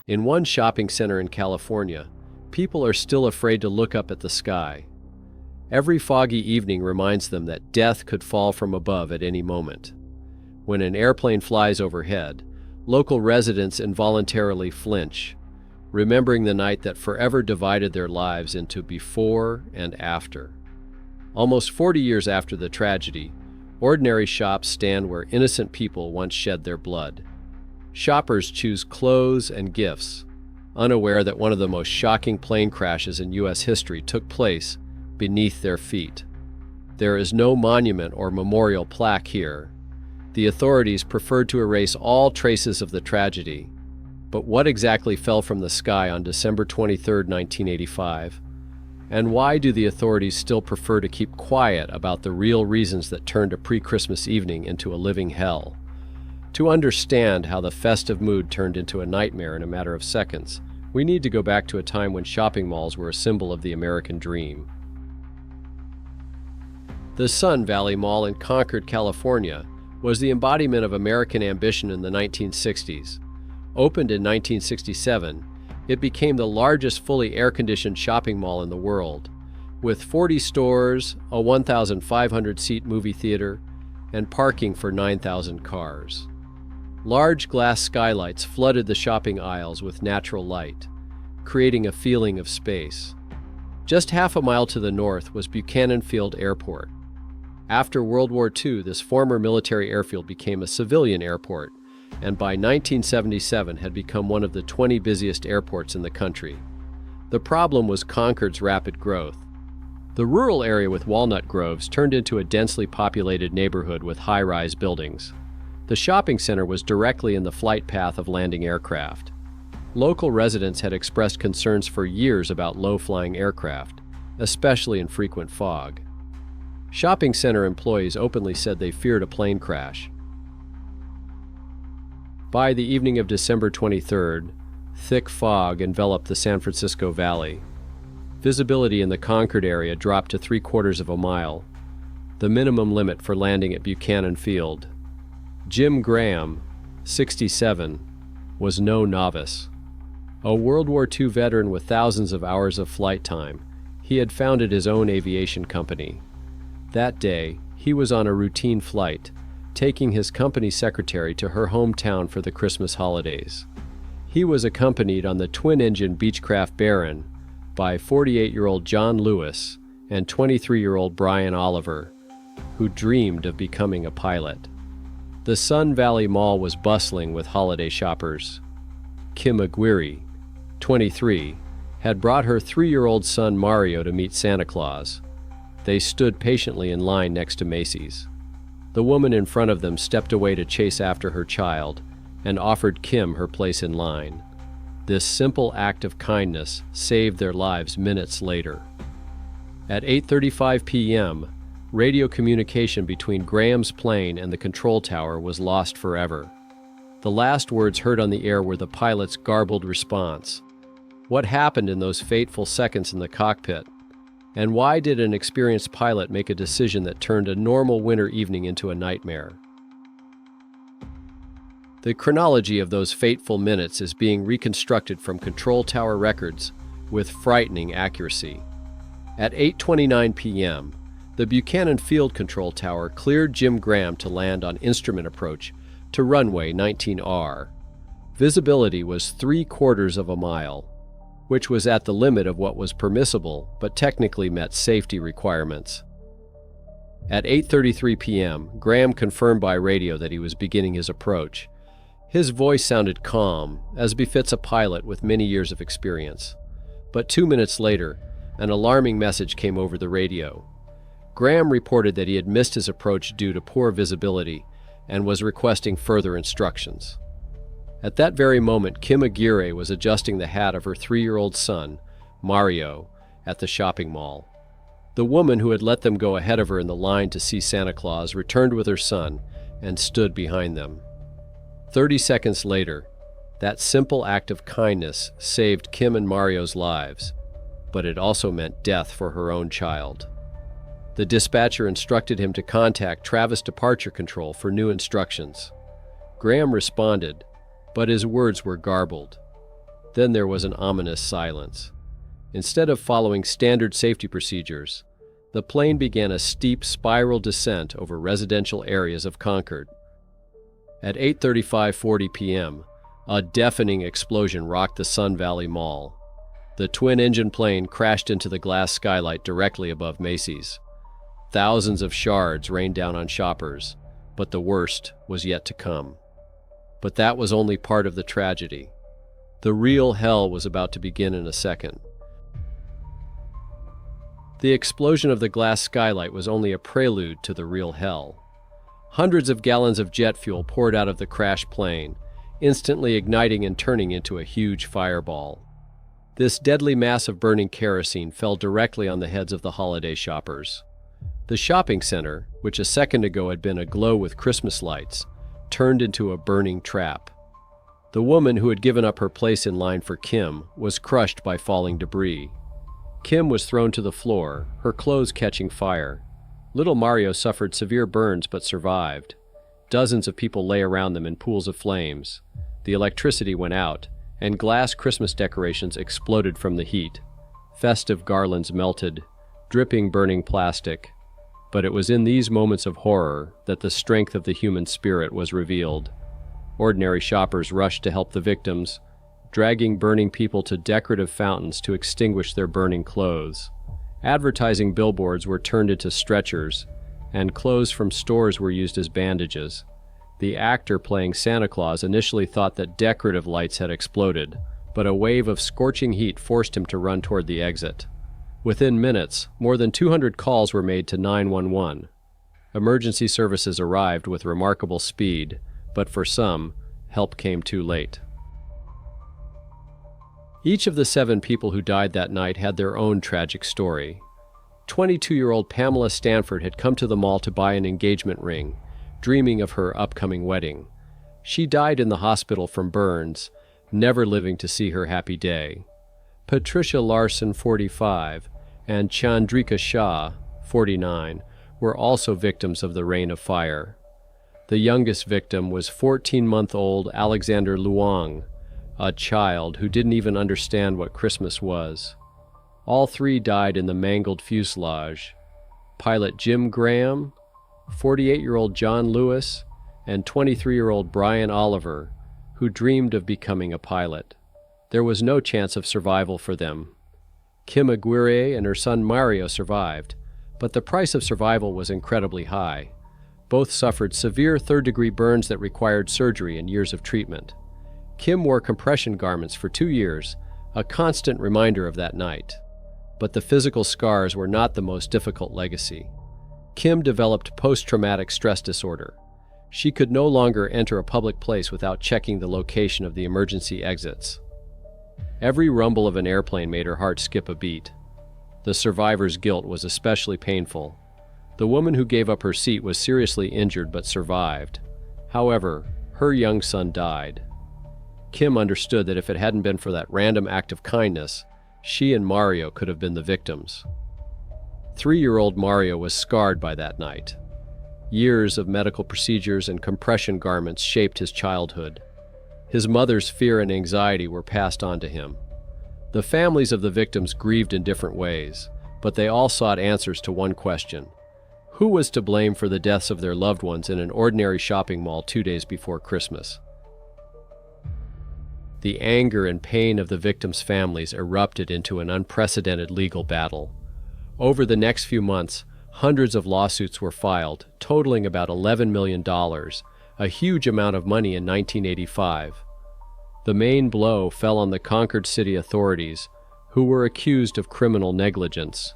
In one shopping center in California, people are still afraid to look up at the sky. Every foggy evening reminds them that death could fall from above at any moment. When an airplane flies overhead, local residents involuntarily flinch, remembering the night that forever divided their lives into before and after. Almost 40 years after the tragedy, ordinary shops stand where innocent people once shed their blood. Shoppers choose clothes and gifts, unaware that one of the most shocking plane crashes in U.S. history took place beneath their feet. There is no monument or memorial plaque here. The authorities preferred to erase all traces of the tragedy. But what exactly fell from the sky on December 23, 1985? And why do the authorities still prefer to keep quiet about the real reasons that turned a pre-Christmas evening into a living hell? To understand how the festive mood turned into a nightmare in a matter of seconds, we need to go back to a time when shopping malls were a symbol of the American dream. The Sun Valley Mall in Concord, California, was the embodiment of American ambition in the 1960s. Opened in 1967, it became the largest fully air-conditioned shopping mall in the world, with 40 stores, a 1,500-seat movie theater, and parking for 9,000 cars. Large glass skylights flooded the shopping aisles with natural light, creating a feeling of space. Just half a mile to the north was Buchanan Field Airport. After World War II, this former military airfield became a civilian airport, and by 1977 had become one of the 20 busiest airports in the country. The problem was Concord's rapid growth. The rural area with walnut groves turned into a densely populated neighborhood with high-rise buildings. The shopping center was directly in the flight path of landing aircraft. Local residents had expressed concerns for years about low-flying aircraft, especially in frequent fog. Shopping center employees openly said they feared a plane crash. By the evening of December 23rd, thick fog enveloped the San Francisco Valley. Visibility in the Concord area dropped to 3/4 of a mile, the minimum limit for landing at Buchanan Field. Jim Graham, 67, was no novice. A World War II veteran with thousands of hours of flight time, he had founded his own aviation company. That day, he was on a routine flight, taking his company secretary to her hometown for the Christmas holidays. He was accompanied on the twin-engine Beechcraft Baron by 48-year-old John Lewis and 23-year-old Brian Oliver, who dreamed of becoming a pilot. The Sun Valley Mall was bustling with holiday shoppers. Kim Aguirre, 23, had brought her 3-year-old son Mario to meet Santa Claus. They stood patiently in line next to Macy's. The woman in front of them stepped away to chase after her child and offered Kim her place in line. This simple act of kindness saved their lives minutes later. At 8:35 p.m., radio communication between Graham's plane and the control tower was lost forever. The last words heard on the air were the pilot's garbled response. What happened in those fateful seconds in the cockpit? And why did an experienced pilot make a decision that turned a normal winter evening into a nightmare? The chronology of those fateful minutes is being reconstructed from control tower records with frightening accuracy. At 8:29 p.m., the Buchanan Field Control Tower cleared Jim Graham to land on instrument approach to runway 19R. Visibility was 3/4 of a mile, which was at the limit of what was permissible but technically met safety requirements. At 8:33 p.m., Graham confirmed by radio that he was beginning his approach. His voice sounded calm, as befits a pilot with many years of experience. But 2 minutes later, an alarming message came over the radio. Graham reported that he had missed his approach due to poor visibility and was requesting further instructions. At that very moment, Kim Aguirre was adjusting the hat of her 3-year-old son, Mario, at the shopping mall. The woman who had let them go ahead of her in the line to see Santa Claus returned with her son and stood behind them. 30 seconds later, that simple act of kindness saved Kim and Mario's lives, but it also meant death for her own child. The dispatcher instructed him to contact Travis Departure Control for new instructions. Graham responded, but his words were garbled. Then there was an ominous silence. Instead of following standard safety procedures, the plane began a steep spiral descent over residential areas of Concord. At 8:35:40 p.m., a deafening explosion rocked the Sun Valley Mall. The twin-engine plane crashed into the glass skylight directly above Macy's. Thousands of shards rained down on shoppers, but the worst was yet to come. But that was only part of the tragedy. The real hell was about to begin in a second. The explosion of the glass skylight was only a prelude to the real hell. Hundreds of gallons of jet fuel poured out of the crashed plane, instantly igniting and turning into a huge fireball. This deadly mass of burning kerosene fell directly on the heads of the holiday shoppers. The shopping center, which a second ago had been aglow with Christmas lights, turned into a burning trap. The woman who had given up her place in line for Kim was crushed by falling debris. Kim was thrown to the floor, her clothes catching fire. Little Mario suffered severe burns but survived. Dozens of people lay around them in pools of flames. The electricity went out, and glass Christmas decorations exploded from the heat. Festive garlands melted, dripping burning plastic. But it was in these moments of horror that the strength of the human spirit was revealed. Ordinary shoppers rushed to help the victims, dragging burning people to decorative fountains to extinguish their burning clothes. Advertising billboards were turned into stretchers, and clothes from stores were used as bandages. The actor playing Santa Claus initially thought that decorative lights had exploded, but a wave of scorching heat forced him to run toward the exit. Within minutes, more than 200 calls were made to 911. Emergency services arrived with remarkable speed, but for some, help came too late. Each of the 7 people who died that night had their own tragic story. 22-year-old Pamela Stanford had come to the mall to buy an engagement ring, dreaming of her upcoming wedding. She died in the hospital from burns, never living to see her happy day. Patricia Larson, 45, and Chandrika Shah, 49, were also victims of the rain of fire. The youngest victim was 14-month-old Alexander Luong, a child who didn't even understand what Christmas was. All 3 died in the mangled fuselage. Pilot Jim Graham, 48-year-old John Lewis, and 23-year-old Brian Oliver, who dreamed of becoming a pilot. There was no chance of survival for them. Kim Aguirre and her son Mario survived, but the price of survival was incredibly high. Both suffered severe third-degree burns that required surgery and years of treatment. Kim wore compression garments for 2 years, a constant reminder of that night. But the physical scars were not the most difficult legacy. Kim developed post-traumatic stress disorder. She could no longer enter a public place without checking the location of the emergency exits. Every rumble of an airplane made her heart skip a beat. The survivor's guilt was especially painful. The woman who gave up her seat was seriously injured but survived. However, her young son died. Kim understood that if it hadn't been for that random act of kindness, she and Mario could have been the victims. 3-year-old Mario was scarred by that night. Years of medical procedures and compression garments shaped his childhood. His mother's fear and anxiety were passed on to him. The families of the victims grieved in different ways, but they all sought answers to one question: who was to blame for the deaths of their loved ones in an ordinary shopping mall 2 days before Christmas? The anger and pain of the victims' families erupted into an unprecedented legal battle. Over the next few months, hundreds of lawsuits were filed, totaling about $11 million, a huge amount of money in 1985. The main blow fell on the Concord City authorities, who were accused of criminal negligence.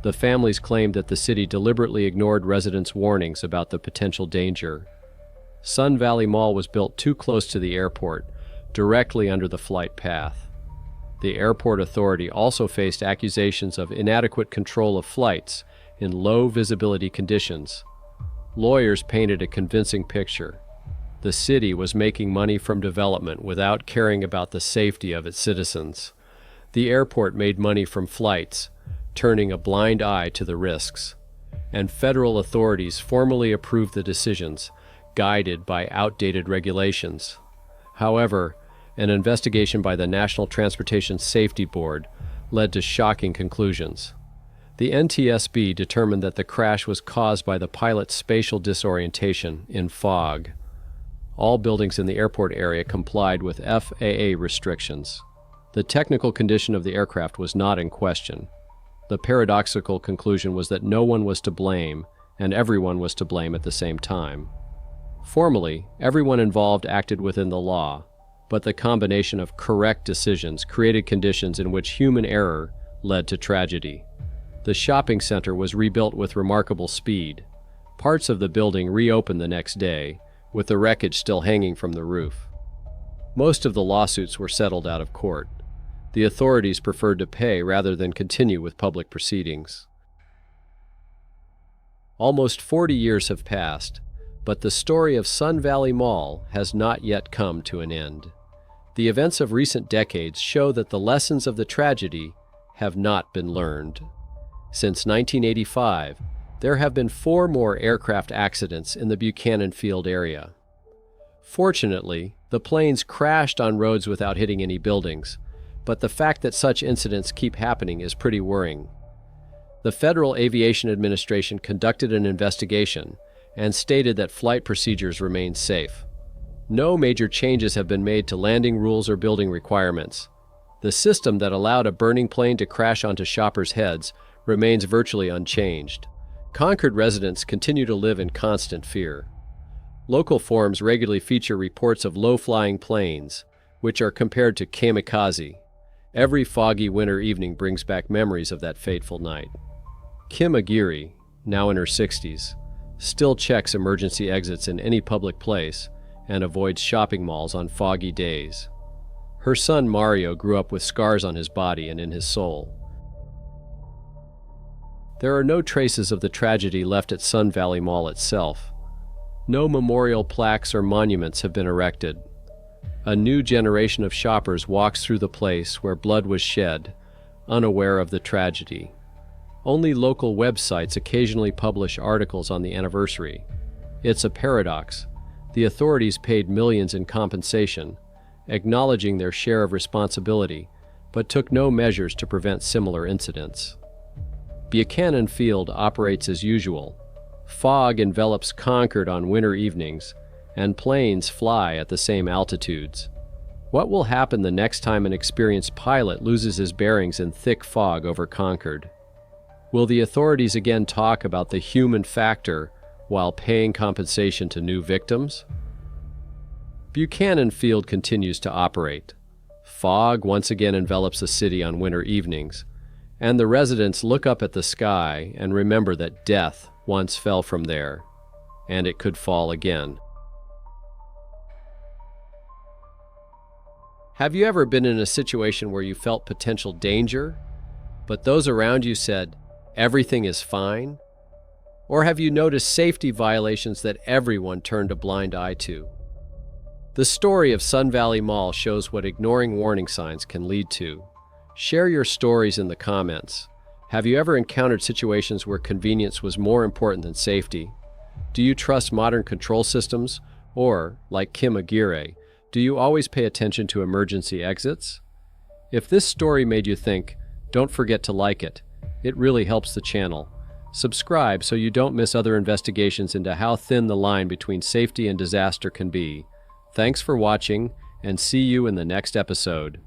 The families claimed that the city deliberately ignored residents' warnings about the potential danger. Sun Valley Mall was built too close to the airport, directly under the flight path. The airport authority also faced accusations of inadequate control of flights in low visibility conditions. Lawyers painted a convincing picture. The city was making money from development without caring about the safety of its citizens. The airport made money from flights, turning a blind eye to the risks. And federal authorities formally approved the decisions, guided by outdated regulations. However, An investigation by the National Transportation Safety Board led to shocking conclusions. The NTSB determined that the crash was caused by the pilot's spatial disorientation in fog. All buildings in the airport area complied with FAA restrictions. The technical condition of the aircraft was not in question. The paradoxical conclusion was that no one was to blame, and everyone was to blame at the same time. Formally, everyone involved acted within the law, but the combination of correct decisions created conditions in which human error led to tragedy. The shopping center was rebuilt with remarkable speed. Parts of the building reopened the next day, with the wreckage still hanging from the roof. Most of the lawsuits were settled out of court. The authorities preferred to pay rather than continue with public proceedings. Almost 40 years have passed, but the story of Sun Valley Mall has not yet come to an end. The events of recent decades show that the lessons of the tragedy have not been learned. Since 1985, there have been 4 more aircraft accidents in the Buchanan Field area. Fortunately, the planes crashed on roads without hitting any buildings, but the fact that such incidents keep happening is pretty worrying. The Federal Aviation Administration conducted an investigation and stated that flight procedures remain safe. No major changes have been made to landing rules or building requirements. The system that allowed a burning plane to crash onto shoppers' heads remains virtually unchanged. Concord residents continue to live in constant fear. Local forums regularly feature reports of low-flying planes, which are compared to kamikaze. Every foggy winter evening brings back memories of that fateful night. Kim Aguirre, now in her 60s, still checks emergency exits in any public place and avoids shopping malls on foggy days. Her son Mario grew up with scars on his body and in his soul. There are no traces of the tragedy left at Sun Valley Mall itself. No memorial plaques or monuments have been erected. A new generation of shoppers walks through the place where blood was shed, unaware of the tragedy. Only local websites occasionally publish articles on the anniversary. It's a paradox. The authorities paid millions in compensation, acknowledging their share of responsibility, but took no measures to prevent similar incidents. Buchanan Field operates as usual. Fog envelops Concord on winter evenings, and planes fly at the same altitudes. What will happen the next time an experienced pilot loses his bearings in thick fog over Concord? Will the authorities again talk about the human factor while paying compensation to new victims? Buchanan Field continues to operate. Fog once again envelops the city on winter evenings, and the residents look up at the sky and remember that death once fell from there, and it could fall again. Have you ever been in a situation where you felt potential danger, but those around you said, "Everything is fine"? Or have you noticed safety violations that everyone turned a blind eye to? The story of Sun Valley Mall shows what ignoring warning signs can lead to. Share your stories in the comments. Have you ever encountered situations where convenience was more important than safety? Do you trust modern control systems? Or, like Kim Aguirre, do you always pay attention to emergency exits? If this story made you think, don't forget to like it. It really helps the channel. Subscribe so you don't miss other investigations into how thin the line between safety and disaster can be. Thanks for watching, and see you in the next episode.